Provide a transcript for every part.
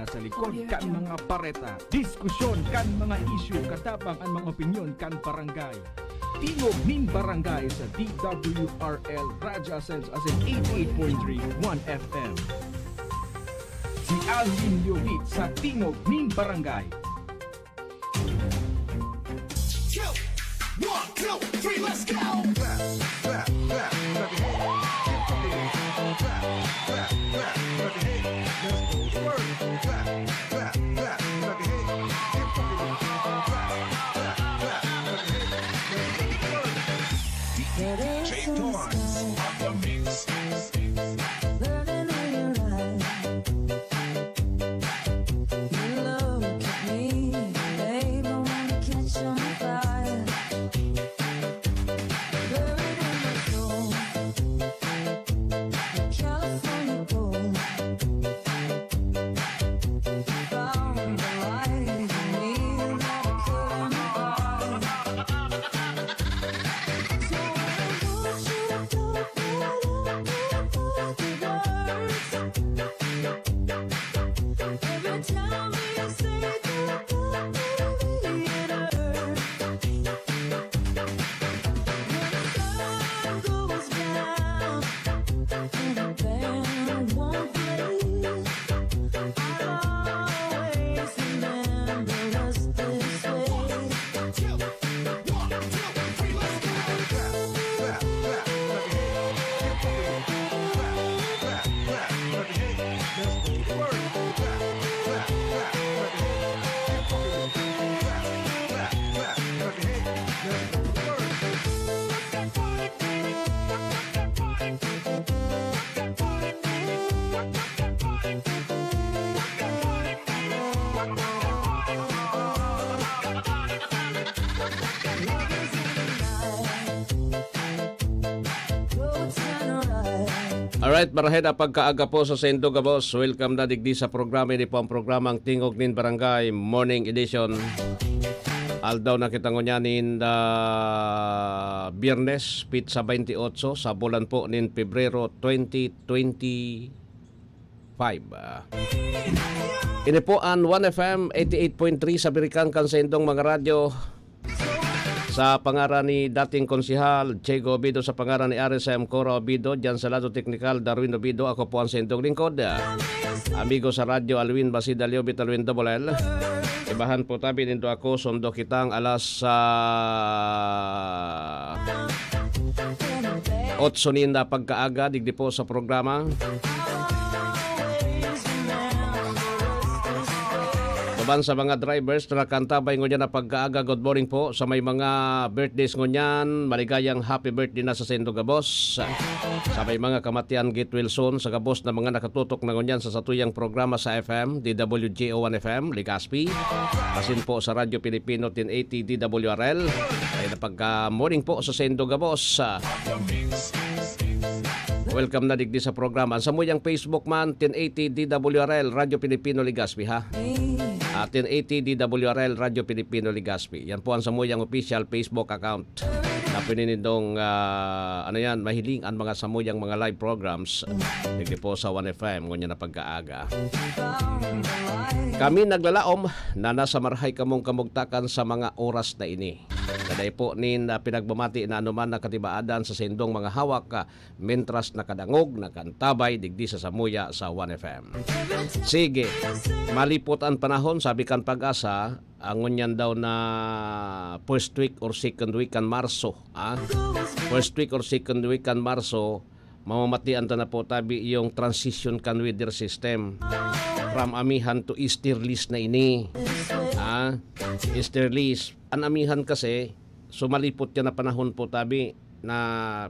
nasa likod kan mga pareta. Diskusyon kan mga isyu, katabang ang mga opinyon kan barangay. Tingog ning barangay sa DWRL Radyo Sense as in 88.3 1FM. Si Alvin Liobit sa Tingog ning barangay. 1, 2, 3, let's go! DJ Torrance on the mix. Burning in your eyes. You look at me, babe, I wanna catch on fire. Buried in my soul, the California gold. Found the light in me that I couldn't buy. So I want you to go every time you say goodbye, baby, it hurts. When the sun goes down and the band won't play, I'll always remember us this way. 1, 2, 3, let's go! Alright, marahed pagkaaga po sa Sendo Gabos. Welcome na digdi sa programa ni po ang programang Tingog nin Barangay Morning Edition. Aldaw na kita ngunyanin Biyernes, Pizza 28 sa bulan po nin Pebrero 2025. Ini po ang 1FM 88.3 sa Birikan kan Sendong mga radyo. Sa pangaran ni dating konsihal Chego Obido, sa pangaran ni RSM Cora Obido, dyan sa lado teknikal Darwin Obido, ako po ang sendong lingkod. Amigo sa radyo Alwin Basida Liobit Alwin Double L. Ibahan po tabi nito ako, sundo kitang alas 8 ninda pagkaaga, digdi po sa programa. Tuban sa mga drivers na nakantabay ngunyan na pagkaaga, good morning po. Sa may mga birthdays ngunyan, maligayang happy birthday na sa Sendo Gabos. Sa may mga kamatian Git Wilson sa Gabos na mga nakatutok na ngunyan sa satuyang programa sa FM, DWJO1 FM, Legazpi. Pasin po sa Radyo Pilipino 1080 DWRL. Ay napagka morning po sa Sendo Gabos. Welcome na digdi sa programa. Sa muyang Facebook man, 1080 DWRL, Radyo Pilipino Legazpi ha. 1080 DWRL, Radyo Pilipino Legazpi. Yan po ang samuyang official Facebook account na pininindong mahiling ang mga samuyang mga live programs. Digdi po sa 1FM, ngunyan na pagkaaga. Kami naglalaom na nasa marhay kamong kamugtakan sa mga oras na ini. Kaday po nin pinagbamati na anuman na katibaadan sa sendong mga hawak mentras nakadangog, nakantabay, digdi sa samuya sa 1FM. Sige, malipot ang panahon, sabi kan Pag-asa, ang ngunyan daw na first week or second week kan Marso. First week or second week kan Marso, mamamatian ta na po tabi yung transition kan weather system. From amihan to easterlies na ini. Easterlies. Ang amihan kasi, sumalipot yan na panahon po tabi na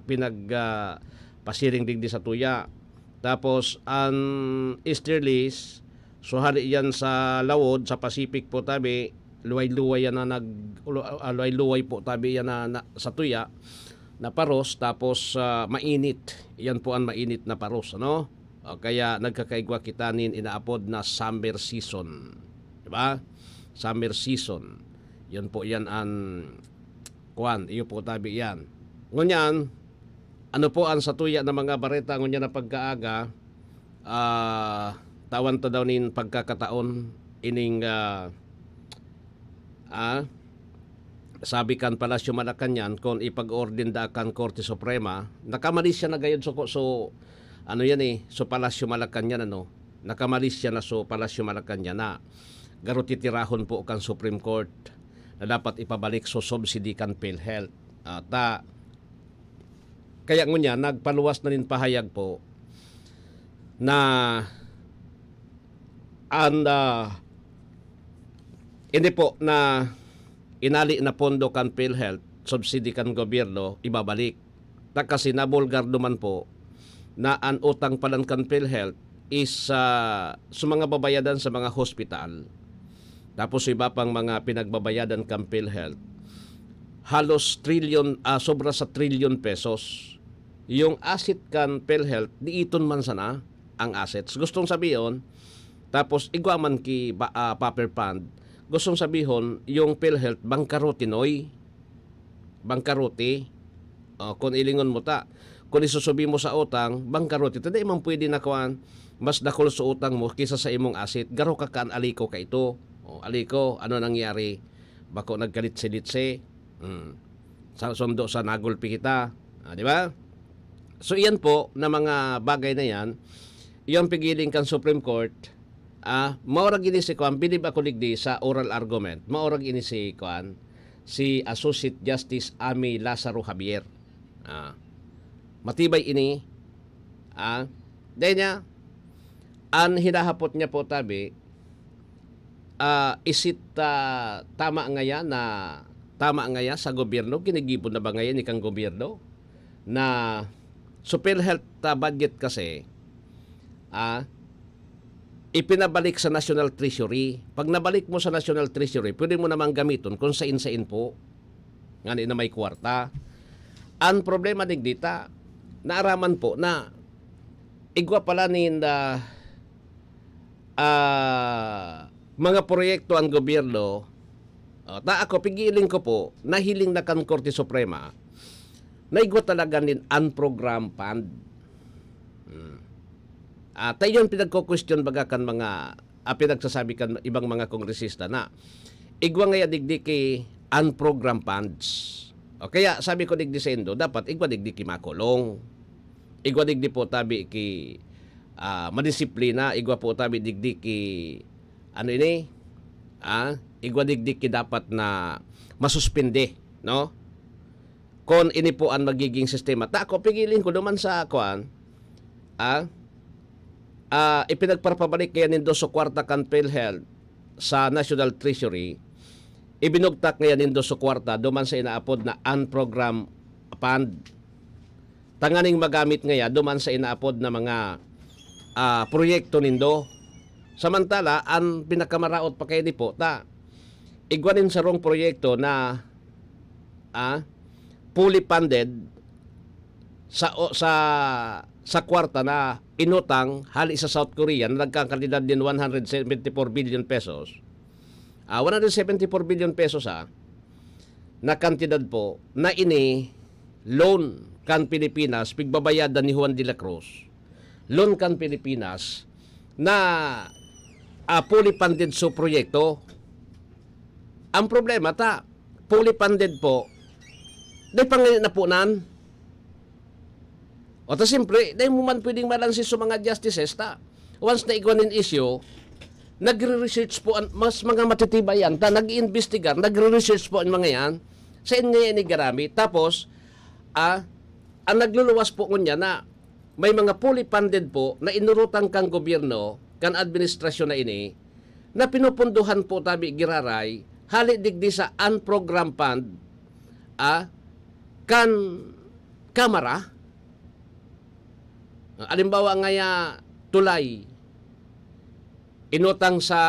pasiring digdi sa tuya. Tapos, ang easterlies, so hari yan sa lawod, sa Pacific po tabi, luway-luway yan na luway-luway po tabi yan na sa tuya, na paros, tapos mainit. Yan po ang mainit na paros, ano? Kaya nagkakaigwa kita nin inaapod na summer season. Diba? Summer season. Yan po yan ang iyo po tabi yan. Ngunyan, ano po ang satuya ng mga bareta ngunyan na pagkaaga, tawan ta daw nin pagkakataon ining sabi kan Palasyo Malacanang kung ipag-ordin da kan Korte Suprema, nakamalis siya na gayud so ano yan so Palasyo Malacanang nakamalis siya na so Palasyo Malacanang na garo titirahon po kan Supreme Court na dapat ipabalik so subsidy kan PhilHealth. Kaya ngunya nagpaluwas na rin pahayag po na hindi po na inali na pondo kan PhilHealth, subsidy kan gobyerno, ibabalik. Kasi nabulgar duman po na ang utang palan kan PhilHealth is sa mga babayadan sa mga hospital. Tapos iba pang mga pinagbabayadan kan PhilHealth. Halos sobra sa trilyon pesos. Yung asset kan PhilHealth, diiton man sana ang assets. Gustong sabihin, tapos igwaman ki paper fund, gustong sabihin, yung PhilHealth, bangkarotinoy. Bangkarote. Kung ilingon mo ta, kung isusubi mo sa utang, bangkarote. Tada imang pwede na kuhan, mas dakol sa utang mo kisa sa imong asset. Garo ka kan aliko ka ito. Aliko, ano nangyari? Bako nagkalit-silitse. Sa sundo sa nagulpi kita. Di ba? So iyan po na mga bagay na yan, yung pigiling kan Supreme Court, maurag ini si Kwan, bilib ako ligdi sa oral argument, maurag ini si Kwan, si Associate Justice Amy Lazaro Javier. Matibay ini, dahil niya, ang hinahapot niya po tabi, is it tama ngayon sa gobyerno, kinigipon na ba ngayon ikang gobyerno, na so PhilHealth budget kasi, ipinabalik sa National Treasury. Pag nabalik mo sa National Treasury, pwede mo namang gamiton kung sain-sain po. Nga na may kwarta. Ang problema din dita, naaraman po na igwa pala nin mga proyekto ang gobyerno. Ako, pigiling ko po, nahiling na kan Korte Suprema, na igwa talaga nin unprogram fund. Tayo yung pinagko-question baga kan mga pinagsasabi kan ibang mga kongresista na igwa nga digdi ki unprogram funds. Kaya sabi ko digdi sa Indo, dapat igwa digdi ki makulong. Igwa digdi po tabi ki madisiplina, igwa po tabi digdi ki igwa digdi ki dapat na masuspende, no? Kung ini po ang magiging sistema. Ako pigilin ko duman sa kuan, ipinagparpabalik kaya nindo sa kwarta kan PhilHealth sa National Treasury, ibinugtak ngayon nindo sa kwarta duman sa inaapod na unprogram fund. Tanganing magamit ngayon duman sa inaapod na mga proyekto nindo. Samantala, ang pinakamaraot pa kayo ni po, igwanin sa rong proyekto na fully funded sa kwarta na inutang hali sa South Korea na nagkakalidad din 174 billion pesos. 174 billion pesos na kantidad po na ini loan kan Pilipinas pigbabayadan ni Juan de la Cruz. Loan kan Pilipinas na fully funded so proyekto. Ang problema fully funded po dahil pangalit na po nan. O siyempre, dahil mo man pwedeng malansis sa mga justices once na igwanin issue, nagre-research po mas mga matitibay yan, nag-iimbestigar, nagre-research po ang mga yan, sa inyo yan igarami. Tapos, ang nagluluwas po kunya na may mga fully funded po na inurutang kang gobyerno, kan administrasyon na ini, na pinupunduhan po tabi giraray, hali digdi sa unprogram fund, kan kamara. Alimbawa ngaya tulay inutang sa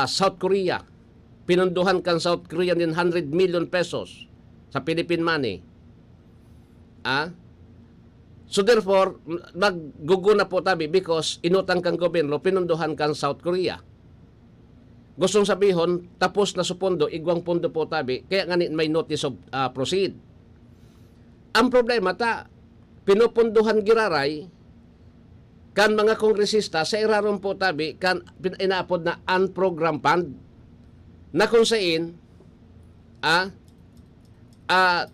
South Korea, pinunduhan kan South Korea din 100 million pesos sa Philippine money. So therefore, magguguna po tabi because inutang kang gobyerno, pinunduhan kan South Korea. Gustong sabihin, tapos na sa pondo, igwang pondo po tabi, kaya nga may notice of proceed. Ang problema pinupunduhan giraray kan mga kongresista sa iraron po tabi kan inaapod na unprogram fund na kung saan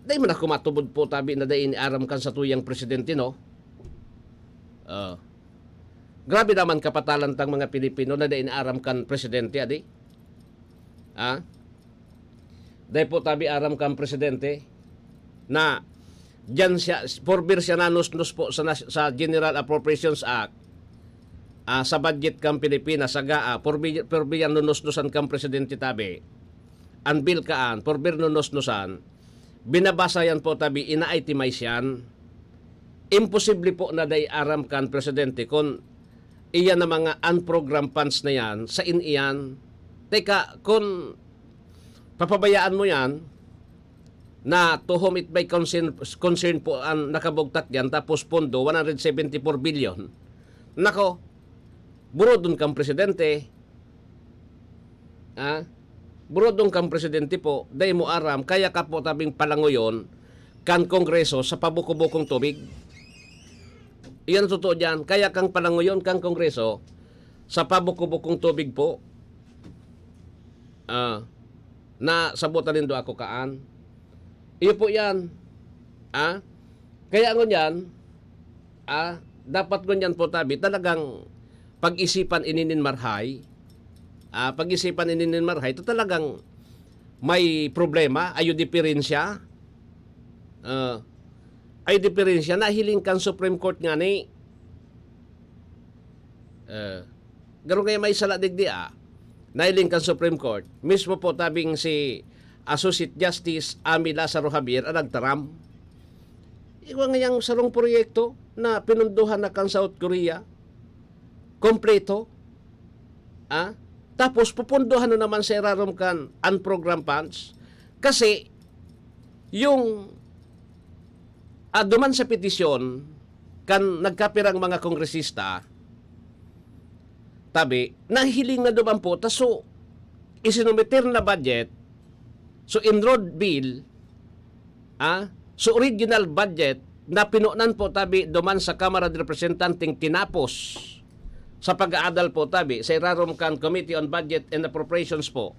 dahil man ako matubod po tabi na dahil iniaram kan sa tuyang presidente, no? Grabe naman kapatalantang mga Pilipino na dahil iniaram kan presidente, adi? Dahil po tabi aram kan presidente na diyan siya, forbir siya nanusnos po sa General Appropriations Act, sa budget kang Pilipinas, sa GAA, forbir yan nunusnosan kang presidente tabi, ang bill kaan, forbir nunusnosan, binabasa yan po tabi, ina-itemize yan, imposible po na day aram kan presidente kung iyan na mga unprogram funds na yan, sa iyan, teka, kung papabayaan mo yan, na to whom it may concern po ang nakabugtak yan, tapos pondo 174 billion. Nako, burodon kang presidente. Burodon kang presidente po, dahil mo aram, kaya ka po tabing palangoyon kan kongreso sa pabukubukong tubig. Iyan totoo dyan, kaya kang palangoyon kang kongreso sa pabukubukong tubig po. Na sabutan nindo ako kaan. Iyo po yan. Kaya ngunyan, dapat ngunyan po tabi, talagang pag-isipan ininin marhay, pag-isipan ininin marhay, ito talagang may problema, ayo diferensya, nahiling kan Supreme Court nga ni, gano'n kaya may saladigdi nahiling kan Supreme Court, mismo po tabing si Associate Justice Amy Lazaro Javier ang nagtaram. Iwa ngayang sarong proyekto na pinunduhan na kan South Korea, kompleto, tapos pupunduhan na naman sa irarom kan unprogram funds, kasi yung duman sa petisyon kan nagkapirang mga kongresista, tabi, nahiling na duman po, taso isinumitir na budget, so enrolled bill, so original budget na pinunan po tabi duman sa Kamara de Representanting tinapos sa pag-aadal po tabi sa irarom kan Committee on Budget and Appropriations po.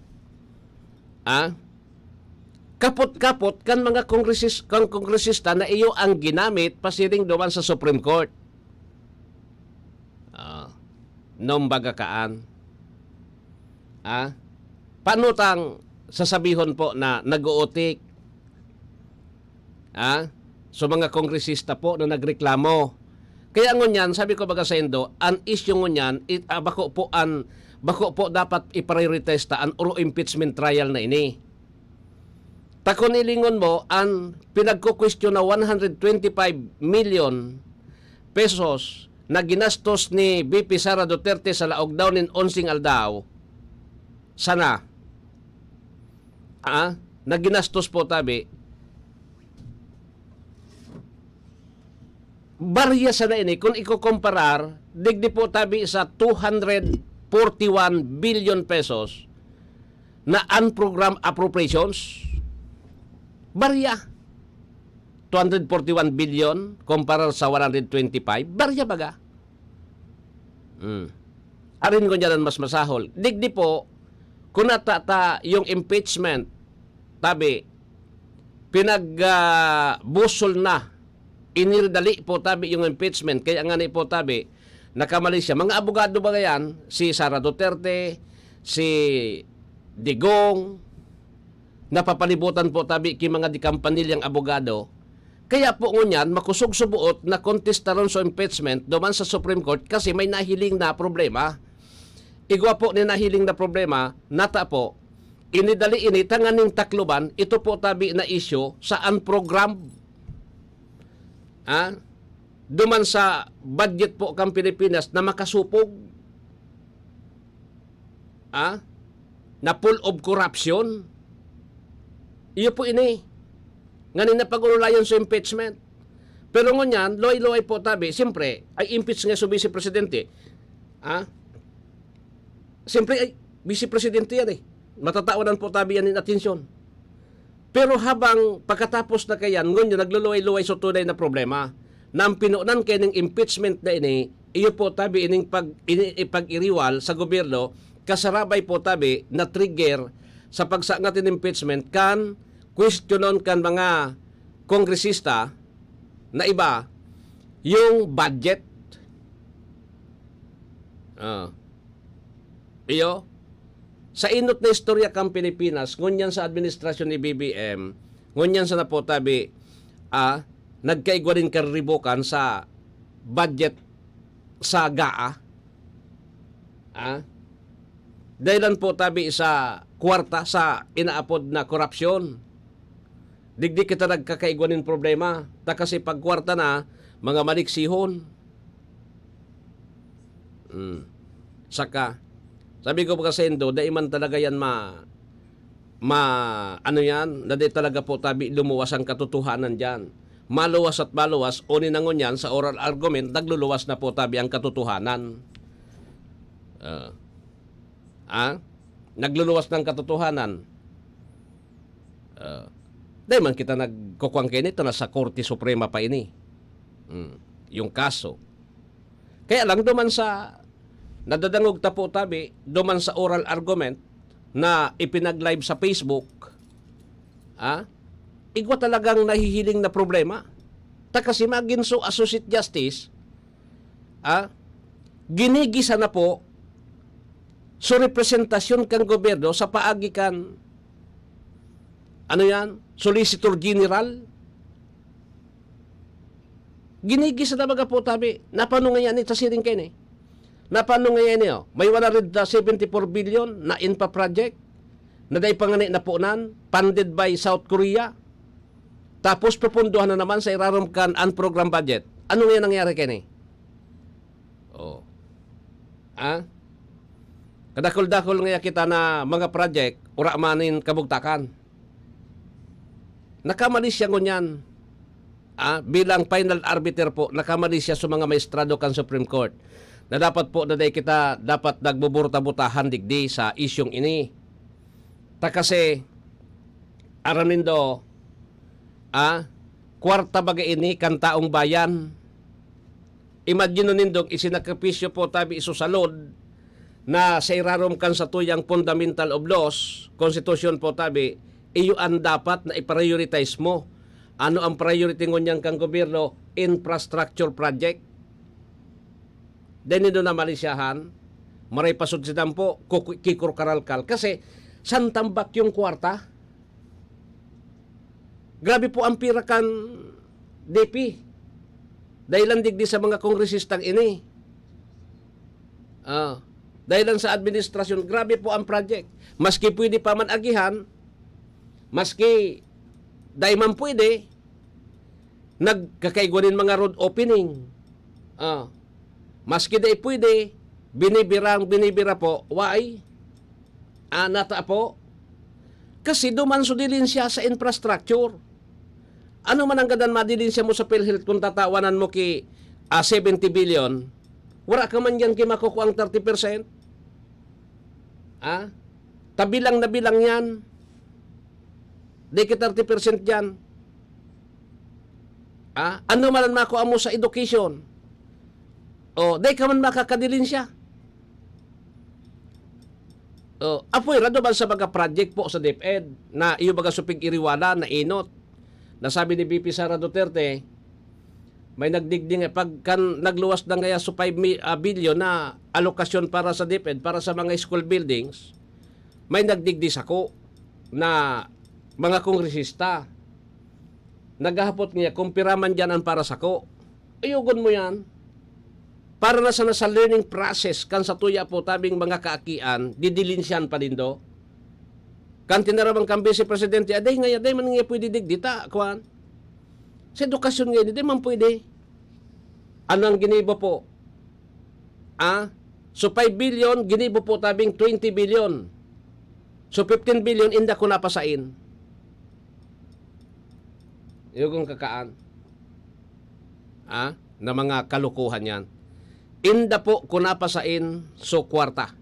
Kapot-kapot kan mga kongresista na iyo ang ginamit pasiring duman sa Supreme Court. Nombaga kaan. Panutang sasabihon po na nag-uutik so mga kongresista po na nagreklamo. Kaya ngunyan, sabi ko baga sa Indo, ang issue ngunyan, bako po dapat i-prioritize taan uro impeachment trial na ini. Takon ilingon mo, ang pinagko-question na 125 million pesos na ginastos ni BP Sara Duterte sa laog daw nin Onsing Aldao, sana na ginastos po tabi, barya sa na ini, kung ikukomparar, digdi po tabi sa 241 billion pesos na unprogram appropriations. Barya. 241 billion kumparar sa 125. Barya baga. Arin ko niyan mas masahol. Digdi po, kung natata yung impeachment, tabi, busol na, inirdali po tabi yung impeachment, kaya nga ni po tabi, nakamali siya. Mga abogado ba yan? Si Sara Duterte, si Digong, napapalibutan po tabi ki mga dikampanilyang abogado. Kaya po ngunyan, makusog subuot na kontestaron sa impeachment duman sa Supreme Court kasi may nahiling na problema. Igwa po ni nahiling na problema, nata po, inidali ini tanganing takluban, ito po tabi na issue sa unprogram. Duman sa budget po kang Pilipinas na makasupog. Na full of corruption. Iyo po ini. Nganin na pag-ululayan sa impeachment. Pero ngunyan, loy-loy po tabi, siyempre, ay impeach nga sa Vice Presidente. Siyempre, ay Vice Presidente yan matatawanan po tabi yan in atensyon. Pero habang pagkatapos na kayan, ngunyan, nagluluway-luway sa tunay na problema, na ang pinunan kayo ng impeachment na ini, iyo po tabi ining pag-iriwal sa gobyerno kasarabay po tabi na trigger sa pagsangat in impeachment kan questionon kan mga kongresista na iba yung budget. Iyo sa inot na istorya kang Pilipinas ngunyan sa administrasyon ni BBM ngunyan sa napotabi nagkaigwa rin karibukan sa budget sa GAA. Dahilan po tabi sa kwarta sa inaapod na korupsyon. Digdi kita nagkakaigwanin problema. Ta kasi pag kwarta na, mga maliksihon. Saka, sabi ko po kasi Indo, daiman talaga yan ano yan, na di talaga po tabi lumuwas ang katotohanan dyan. Maluwas at maluwas, uni nangon yan sa oral argument, nagluluwas na po tabi ang katotohanan. Nagluluwas ng katotohanan. Dahil man kita nagkukwang kayo nito, nasa Korte Suprema pa ini. Yung kaso. Kaya lang duman sa nadadangog ta po tabi, duman sa oral argument na ipinag-live sa Facebook, igwa talagang nahihiling na problema. Ta kasi maginso Associate Justice, ginigisa na po so representasyon kang gobyerno sa paagi kan Solicitor General. Ginigisa na baga po tabi. Napano nga yan sa siring kayo Napano nga yan may 174 billion na INPA project na day pangani na punan funded by South Korea. Tapos pupunduhan na naman sa irarom kan unprogram budget. Ano nga nangyari kayo Kadakol-dakol nga kita na mga project, ura manin kabugtakan. Nakamali siya ngunyan. Bilang final arbiter po, nakamali siya sa mga maestrado kan Supreme Court. Na dapat po na kita dapat nagbuburta-butahan digdi sa isyong ini. Ta kasi, aranindo, kwarta baga ini kan taong bayan. Imagine nindong isinakripisyo po tabi isusalod na sa irarom kan sa tuyang fundamental of laws, konstitusyon po tabi, iyo ang dapat na i-prioritize mo. Ano ang priority ngunyang kang gobyerno? Infrastructure project. Then ito na malisyahan, maray pasod si dampo, kikurkaralkal. Kasi, san tambak yung kwarta? Grabe po ang pira kan DP. Dahilan digdi sa mga kongresistang ini. Dahilan sa administrasyon, grabe po ang project. Maski pwede pa man agihan, maski dahil man pwede, nagkakaigwanin mga road opening. Maski dahil pwede, binibira po, why? Nata po. Kasi duman sudilin siya sa infrastructure. Ano man ang gadan madilin siya mo sa PhilHealth kung tatawanan mo ki 70 billion, wala ka man yan kimakukuha ang 30%. Tabilang na bilang yan. Di ki 30% yan. Ano man ang makuha mo sa education? Di ka man makakadilin siya. Apoy, rado ba sa mga project po sa DepEd na iyo baga supig iriwala na inot? Nasabi ni VP Sara Duterte, may nagdigding pagkan nagluwas ng kaya so 5 billion na alokasyon para sa DepEd, para sa mga school buildings, may nagdigdi sako na mga kongresista. Naghahapot niya, kung piraman dyan ang para sako, ayugon mo yan. Para na sa nasa learning process, kan sa tuya po tabing mga kaakian, didilinsyan pa din do. Kan tinaramang kang Vice Presidente, aday man nga pwede digdita, kuhan. Sa edukasyon ngayon, hindi man pwede. Ano ang ginibo po? So 5 billion, ginibo po tabing 20 billion. So 15 billion, inda ko napasain. Yung kakaan. Na mga kalukuhan yan. Inda po ko napasain, so kwarta.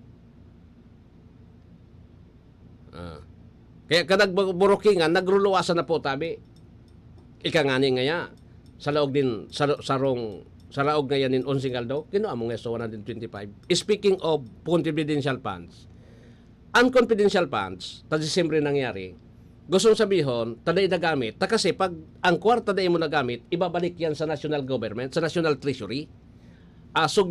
Kaya kanagburukingan, nagruluwasan na po tabi. Ika nga ni ngaya, sa laog din, sa laog na yanin 11 kaldo, kinuha mo nga sa 125. Speaking of confidential funds, unconfidential funds, ta Disyembre nangyari, gustong sabihin, taday na gamit, ta kasi pag ang kwarta day mo na gamit, ibabalik yan sa national government, sa national treasury. So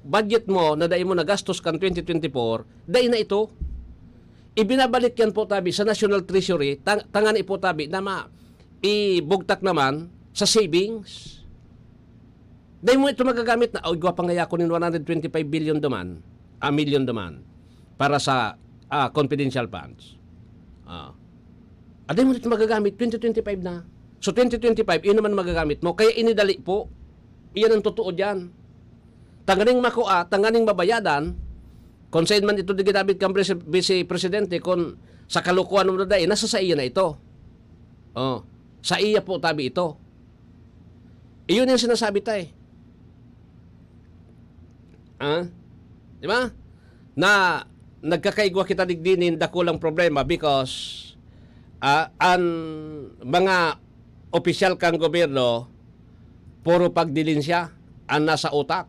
budget mo na day mo na gastos kan 2024, day na ito, ibinabalik yan po tabi sa national treasury, tangan ipo tabi na ibugtak naman sa savings. Day mo ito magagamit na, gwa pangaya ko nin 125 billion duman, million duman, para sa confidential funds. Day mo ito magagamit, 2025 na. So 2025, yun naman magagamit mo, kaya inidali po, iyan ang totoo dyan. Tanganing makuha, tanganing mabayadan, kung saan man ito digidabit kang Vice Presidente, kung sa kalukuhan mo na dahil, nasa sa iya na ito. Sa iya po tabi ito. Iyon yung sinasabi tayo. Di ba? Na nagkakaigwa kita digdinin dakulang problema because ang mga opisyal kang gobyerno puro pagdilin siya ang nasa utak.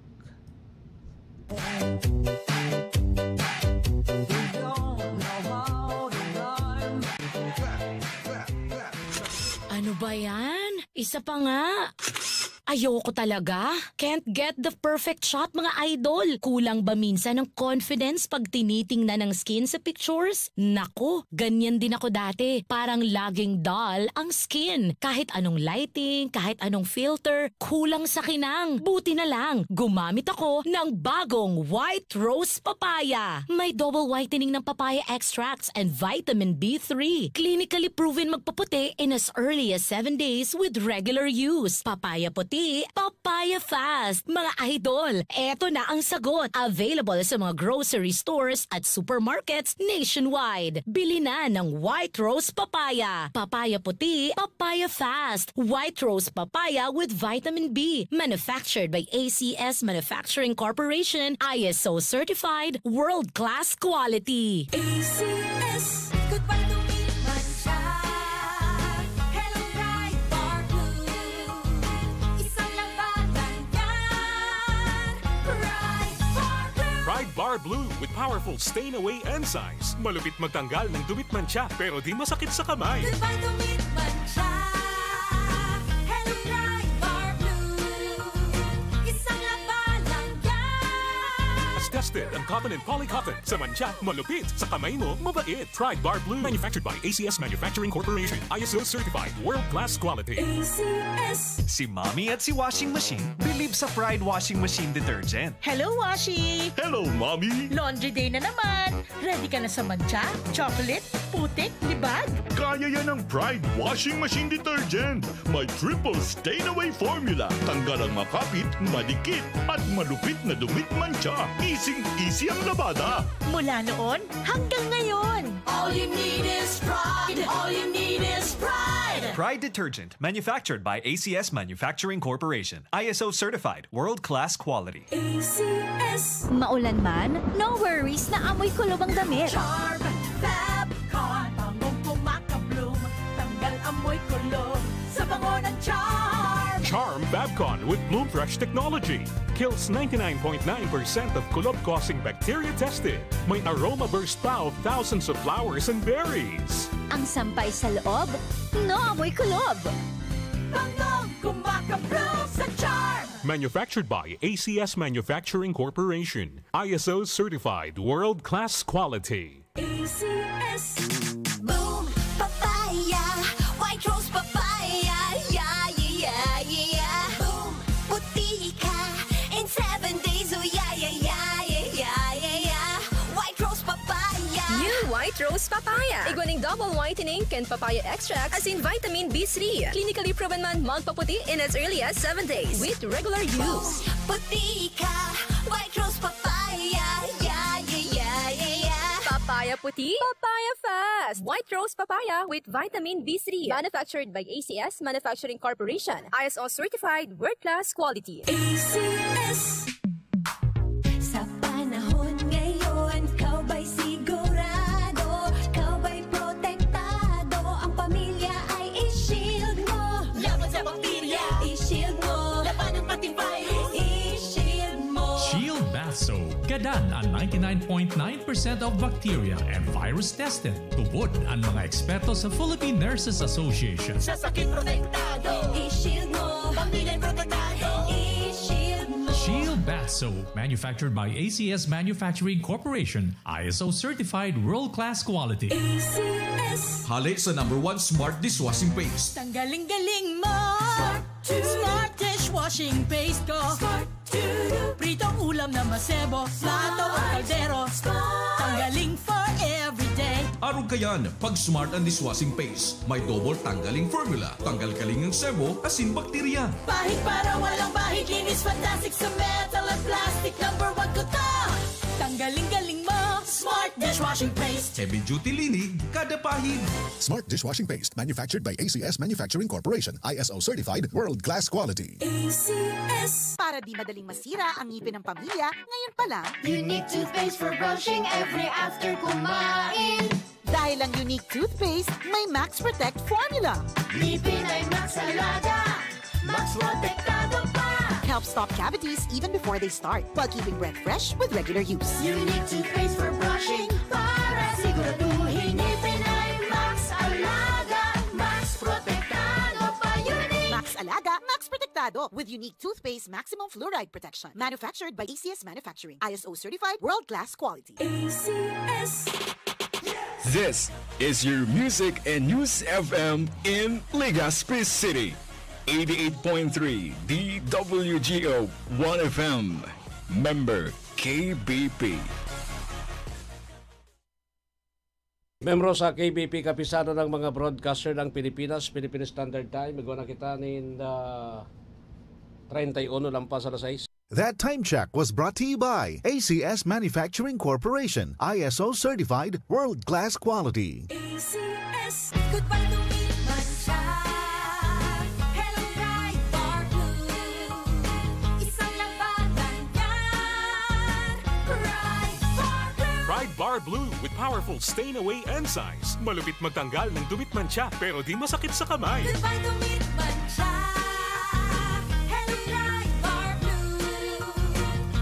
Ano ba yan? Isa pa nga. Ayoko talaga. Can't get the perfect shot, mga idol. Kulang ba minsan ng confidence pag tinitingnan ng skin sa pictures? Nako, ganyan din ako dati. Parang laging dull ang skin. Kahit anong lighting, kahit anong filter, kulang sa kinang. Buti na lang, gumamit ako ng bagong White Rose Papaya. May double whitening ng papaya extracts and vitamin B3. Clinically proven magpaputi in as early as 7 days with regular use. Papaya puti, papaya fast. Mga idol, eto na ang sagot. Available sa mga grocery stores at supermarkets nationwide. Bili na ng White Rose Papaya. Papaya puti, papaya fast. White Rose Papaya with vitamin B. Manufactured by ACS Manufacturing Corporation. ISO certified, world-class quality. ACS, goodbye to me, Mancha. Hello, bright bar blue. Isang labanan yan. Bright bar blue. Pride Bar Blue with powerful stain-away enzymes. Malupit magtanggal ng dumit mancha pero di masakit sa kamay. Goodbye to me, Mancha. Hello, bright bar blue. Isang labanan yan. As tested ang cotton and polycotton. Sa mancha, malupit. Sa kamay mo, mabait. Pride Bar Blue. Manufactured by ACS Manufacturing Corporation. ISO certified. World-class quality. ACS. Si Mommy at si Washing Machine believe sa Pride Washing Machine Detergent. Hello, Washi! Hello, Mommy! Laundry day na naman! Ready ka na sa mancha, chocolate, putik, libag? Kaya yan ang Pride Washing Machine Detergent. May triple stain-away formula. Tanggal ang makapit, madikit, at malupit na dumit mancha. Easy ang labada. Mula noon hanggang ngayon! All you need is pride. All you need is pride. Pride Detergent, manufactured by ACS Manufacturing Corporation. ISO certified, world-class quality. ACS. Maulan man, no worries na amoy kulob ang damit. Charm, Fabcon, bangong kumakabloom. Tanggal amoy kulob sa bango ng Charm. Charm Babcon with Bloom Fresh technology. Kills 99.9% of kulob-causing bacteria tested. May aroma burst pa of thousands of flowers and berries. Ang sampay sa loob, no amoy kulob. Bangong kumakabloom sa Charm. Manufactured by ACS Manufacturing Corporation. ISO certified, world-class quality. ACS. Boom, papaya. White Rose Papaya. Yeah, yeah, yeah. Boom, puti ka. In 7 days, oh yeah, yeah, yeah, yeah, yeah, yeah. White Rose Papaya. New White Rose Papaya. Igwaning double whitening and papaya extract as in vitamin B3. Clinically proven man magpaputi in as early as 7 days with regular use. Puti ka. White Rose Papaya. Yeah, yeah, yeah, yeah, yeah. Papaya puti, papaya fast. White Rose Papaya with vitamin B3. Manufactured by ACS Manufacturing Corporation. ISO certified, world-class quality. ACS. Sa panahon ngayon, kau ba'y sigurado? Kau ba'y protektado? Ang pamilya ay i-shield mo. Laban sa bakterya, i-shield mo. Laban ng pati virus, Gadan ang 99.9% of bacteria and virus tested. Tubod ang mga eksperto sa Philippine Nurses Association. Sa sakit protektado, I-shield mo. pamilya protektado. I-shield mo. Shield Bath Soap, manufactured by ACS Manufacturing Corporation, ISO certified world-class quality. ACS. Hali sa #1 Smart Dishwashing Paste. Tanggaling-galing mo. Smart dishwashing paste ko. Pritong ulam na masebo. Plato o kaldero. Tanggaling for everyday. Araw kayan, pag Smart and Dishwashing Paste, may double tanggaling formula. Tanggal kaling ng sebo, asin bakterya. Bahid para walang bahid. Linis fantastic sa metal at plastic. #1 ko to. Tanggaling-galing mo. Smart dishwashing paste. Heavy duty linig, kada pahid. Smart Dishwashing Paste, manufactured by ACS Manufacturing Corporation, ISO certified, world-class quality. ACS. Para di madaling masira ang ngipin ng pamilya, ngayon pa lang, Unique toothpaste for brushing every after kumain. dahil ang unique toothpaste, may Max Protect formula. Ngipin ay Max Alaga. Max protektado pa. Helps stop cavities even before they start, while keeping breath fresh with regular use. Unique toothpaste for brushing para siguraduhin ngipin ay Max Alaga. Max protektado pa. Unique. Max Alaga, Max Protectado with unique toothpaste maximum fluoride protection. Manufactured by ACS Manufacturing, ISO certified, world-class quality. ACS. This is your Music and News FM in Legazpi City. 88.3 DWGO 1FM. Member KBP. Membro sa KBP, kapisado ng mga broadcaster ng Pilipinas, Philippine Standard Time. Magawa na kita nin 31 lampas alas 6. That time check was brought to you by ACS Manufacturing Corporation, ISO certified, world-class quality. ACS. Goodbye to me, Mancha. Hello, Pride Bar Blue. Isang labanan yan. Pride Bar Blue. Pride Bar Blue with powerful stain-away enzymes. Malupit magtanggal ng dumit mancha pero di masakit sa kamay. Goodbye to me, Mancha. Hello, Pride Bar Blue.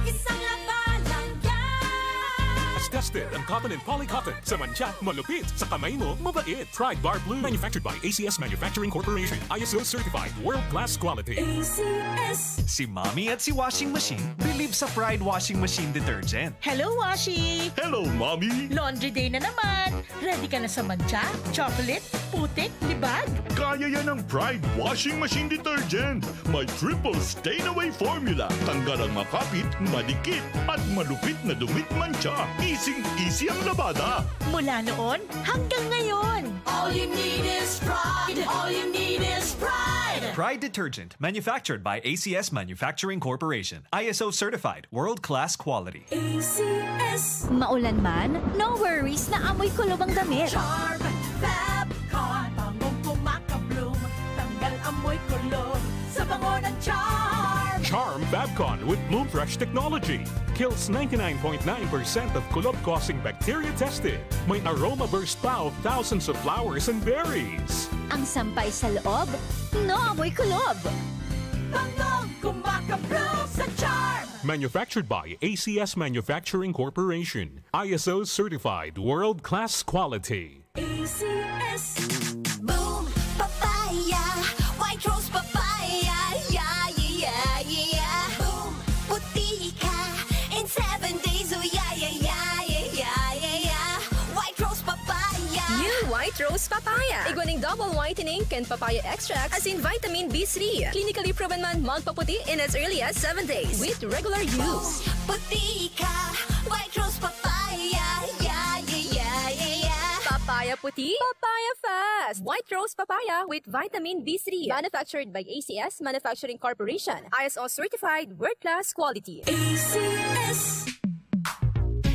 Isang labanan yan. As tested ang cotton and polycotton. Sa mancha, malupit. Sa kamay mo, mabait. Pride Bar Blue. Manufactured by ACS Manufacturing Corporation. ISO certified. World-class quality. ACS. Si Mommy at si Washing Machine believe sa Pride Washing Machine Detergent. Hello, Washi! Hello, Mommy! Laundry day na naman. Ready ka na sa mancha, chocolate, putik, libag? Kaya yan ang Pride Washing Machine Detergent. May triple stain-away formula. Tanggal ang makapit, madikit, at malupit na dumit mancha. Easy ang labada. Mula noon hanggang ngayon. All you need is pride. All you need is pride. Pride Detergent, manufactured by ACS Manufacturing Corporation. ISO certified, world-class quality. ACS. Maulan man, no worries na amoy kulob ang damit. Charm, Fabcon, bangong kumaka-bloom. Tanggal amoy kulob sa bango ng Charm. Charm Fabcon with Bloom Fresh technology. Kills 99.9% of kulob-causing bacteria tested. May aroma burst pa of thousands of flowers and berries. Ang sampay sa loob, no amoy kulob. Bangong kumaka-bloom sa Charm. Manufactured by ACS Manufacturing Corporation. ISO certified world-class quality. ACS. Boom, papaya. White rose papaya. Yeah, yeah, yeah. Boom, puti ka. In 7 days, oh yeah, yeah, yeah, yeah, yeah, yeah. White rose papaya. New White Rose Papaya. Iguaning double whitening and papaya extract as in vitamin B3. Clinically proven man magpaputi in as early as 7 days with regular use. Puti ka. White rose papaya. Yeah, yeah, yeah, yeah, yeah. Papaya puti, papaya fast. White Rose Papaya with vitamin B3. Manufactured by ACS Manufacturing Corporation. ISO certified, world-class quality. ACS.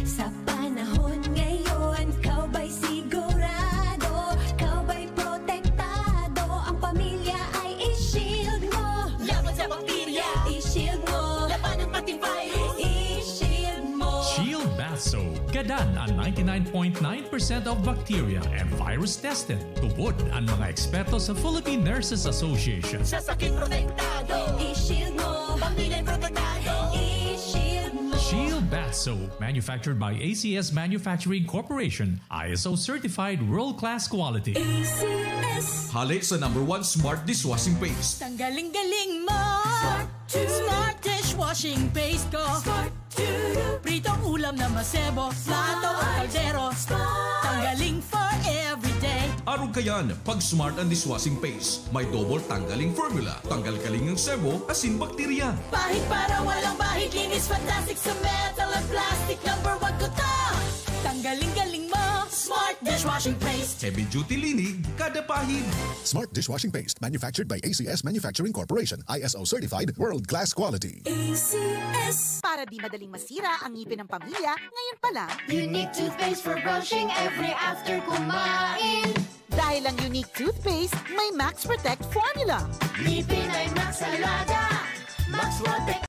Sa panahon ngayon, kau ba'y sigurado? Kau ba'y protektado? Ang pamilya ay i-shield mo. Laban sa bakterya, i-shield mo. Laban ng pati virus, i-shield mo. Shield Bath Soap. Gadan ang 99.9% of bacteria and virus tested. Tubod ang mga eksperto sa Philippine Nurses Association. Sa sakit protektado, i-shield mo. pamilya protektado, Shield Bath Soap, manufactured by ACS Manufacturing Corporation, ISO certified world-class quality. ACS. Hali sa #1 Smart Dishwashing Paste. Tanggaling-galing mo. Smart dishwashing paste ko. Pritong ulam na masebo, plato o kaldero. Tanggaling for everyday. Arog kayan, pag Smart and Dishwashing Paste, may double tanggaling formula. Tanggal kaling ng sebo, asin bakterya. Bahid para walang bahid, linis fantastic sa metal at plastic. #1 ko to. Tanggaling-galing mo. Smart dishwashing paste. Heavy duty linig, kada pahid. Smart Dishwashing Paste, manufactured by ACS Manufacturing Corporation, ISO certified, world-class quality. ACS. Para di madaling masira ang ngipin ng pamilya, ngayon pa lang, Unique toothpaste for brushing every after kumain. dahil ang Unique toothpaste may Max Protect formula. Ngipin ay Max Alaga. Max Protect.